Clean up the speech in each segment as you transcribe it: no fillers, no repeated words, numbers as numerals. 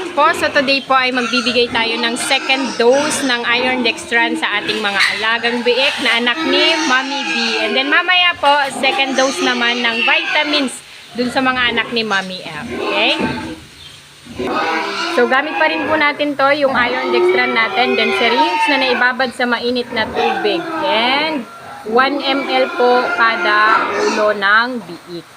morning po. So today po ay magbibigay tayo ng second dose ng Iron Dextran sa ating mga alagang biik na anak ni Mommy B. And then mamaya po, second dose naman ng vitamins dun sa mga anak ni Mommy F. Okay? So gamit pa rin po natin to yung Iron Dextran natin. Then syringe na naibabad sa mainit na tubig. And 1 ml po kada ulo ng biik.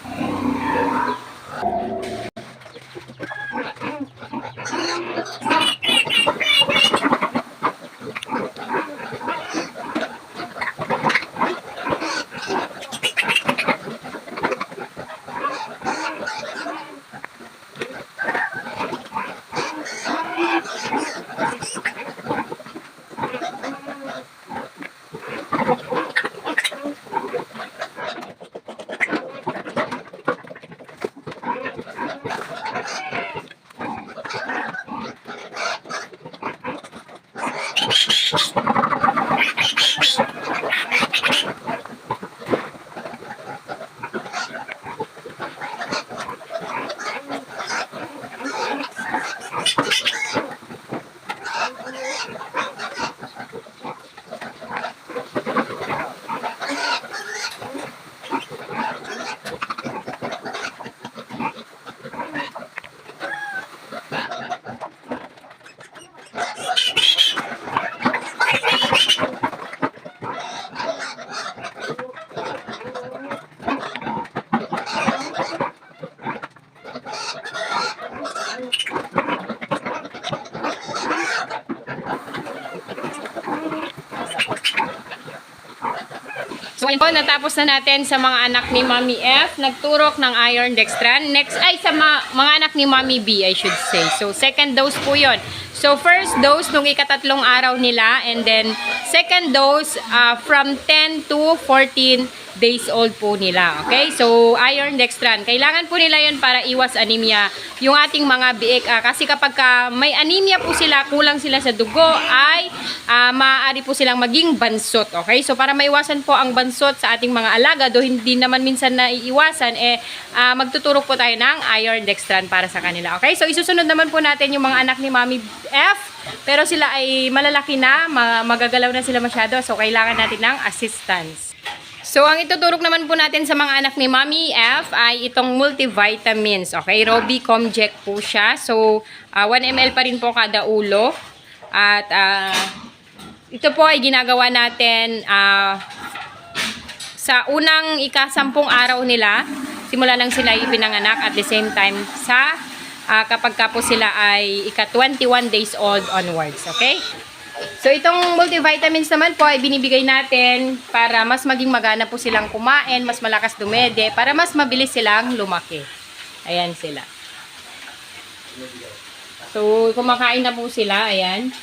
So ayun po, natapos na natin sa mga anak ni Mommy F. Nagturok ng Iron Dextran. Next ay sa mga anak ni Mommy B, I should say. So second dose po yun. So first dose nung ikatatlong araw nila. And then second dose from 10 to 14 days old po nila. Okay? So Iron Dextran. Kailangan po nila yun para iwas anemia yung ating mga biik. Kasi kapag may anemia po sila, kulang sila sa dugo, ay maaari po silang maging bansot. Okay? So para maiwasan po ang bansot sa ating mga alaga, do hindi naman minsan naiiwasan, magtuturok po tayo ng Iron Dextran para sa kanila. Okay? So isusunod naman po natin yung mga anak ni Mommy F. Pero sila ay malalaki na, magagalaw na sila masyado. So kailangan natin ng assistance. So, ang ituturok naman po natin sa mga anak ni Mommy F ay itong multivitamins. Okay, Robi Comject po siya. So, 1 ml pa rin po kada ulo. At ito po ay ginagawa natin sa unang ika-10 araw nila. Simula nang sila ipinanganak, at the same time sa kapag po sila ay ika-21 days old onwards. Okay? So, itong multivitamins naman po ay binibigay natin para mas maging magana po silang kumain, mas malakas dumede, para mas mabilis silang lumaki. Ayan sila. So, kumakain na po sila. Ayan.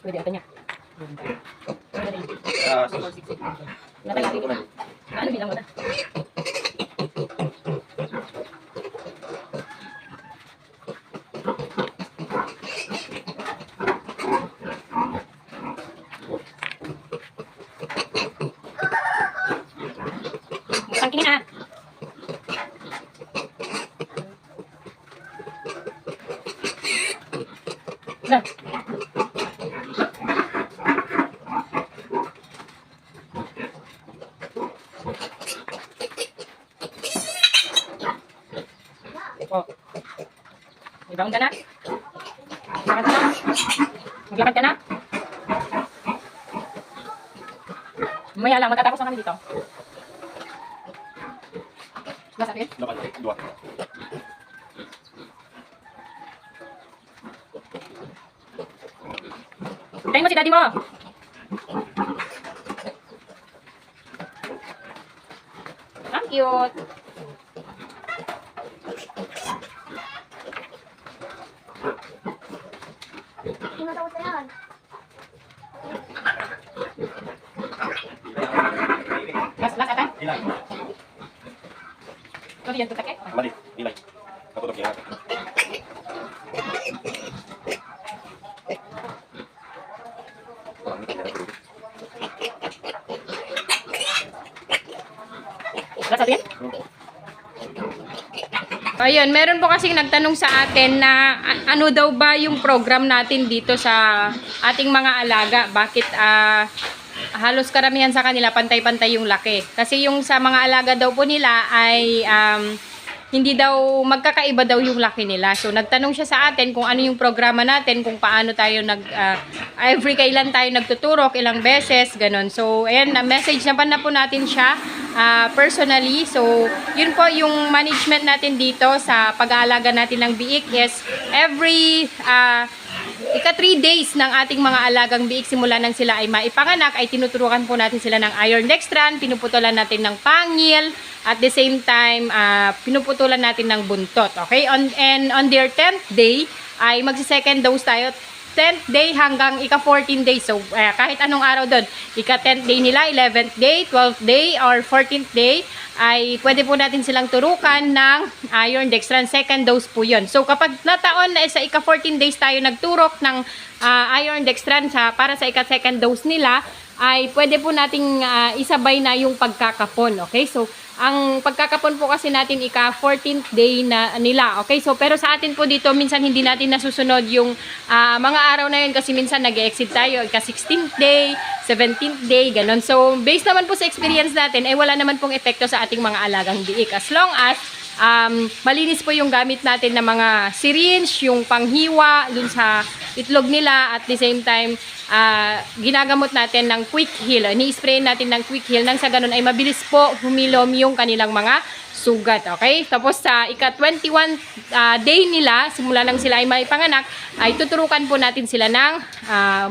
Pwede ata niya. Ano bilang mo na? tingin ah. Wala. Oh. Ibang ka na? Maglakad ka na? Maglakad ka na? Mamaya lang, matatapos na kami dito. Dua sakit? Dua. Tayo mo si daddy mo. Ang cute. Tumatawag na yan. Last atan? Ilay. Ito diyan tutak eh. Mali. Ilay. Natutok yan. Last atan? Ayun, meron po kasing nagtanong sa atin na ano daw ba yung program natin dito sa ating mga alaga. Bakit halos karamihan sa kanila pantay-pantay yung laki. Kasi yung sa mga alaga daw po nila ay hindi daw magkakaiba daw yung laki nila. So nagtanong siya sa atin kung ano yung programa natin, kung paano tayo every kailan tayo nagtuturok, ilang beses, ganun. So ayan, na-message naman na po natin siya personally. So yun po yung management natin dito sa pag-aalaga natin ng biik is every ika 3 days ng ating mga alagang biik simula nang sila ay maipanganak ay tinuturukan po natin sila ng iron dextran, pinuputulan natin ng pangil, at the same time pinuputulan natin ng buntot. Okay? On their 10th day ay magsi-second dose tayo. 10th day hanggang ika 14 days. So kahit anong araw doon, ika 10th day nila, 11th day, 12th day or 14th day ay pwede po natin silang turukan ng iron dextran. Second dose po yun. So kapag nataon na sa ika 14 days tayo nagturok ng iron dextran para sa ika second dose nila, ay pwede po nating isabay na yung pagkakapon. Okay? So ang pagkakapon po kasi natin ika 14th day na nila. Okay? So pero sa atin po dito minsan hindi natin nasusunod yung mga araw na yun kasi minsan nag-exit tayo ika 16th day, 17th day, ganun. So based naman po sa experience natin ay wala naman pong epekto sa ating mga alagang biik as long as malinis po yung gamit natin na mga syringe, yung panghiwa dun sa itlog nila, at the same time ginagamot natin ng quick heal. Ni-spray natin ng quick heal nang sa ganun ay mabilis po humilom yung kanilang mga sugat. Okay? Tapos sa ika 21 day nila, simula nang sila ay maipanganak, ay tuturukan po natin sila ng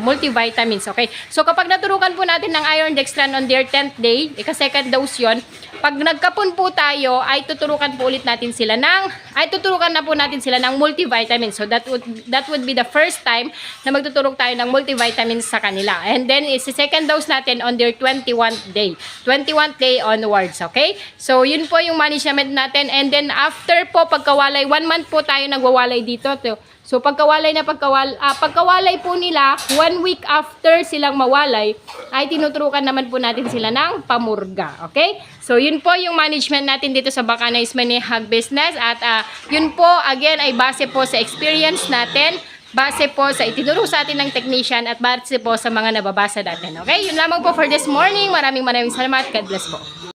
multivitamins. Okay? So kapag naturukan po natin ng iron dextran on their 10th day, ika second dose yon, pag nagkapon po tayo, ay tuturukan po ulit natin sila tuturukan na po natin sila ng multivitamins. So that would be the first time na magtuturok tayo ng multivitamins sa kanila. And then is the second dose natin on their 21st day. 21st day onwards, okay? So yun po yung management natin. And then after po pagkawalay, 1 month po tayo nagwawalay dito. So pagkawalay po nila, 1 week after silang mawalay, ay tinuturukan naman po natin sila ng pamurga. Okay? So yun po yung management natin dito sa Bacanais Manihag Business. At yun po, again, ay base po sa experience natin, base po sa itinuro sa atin ng technician, at base po sa mga nababasa natin. Okay? Yun lamang po for this morning. Maraming salamat. God bless po.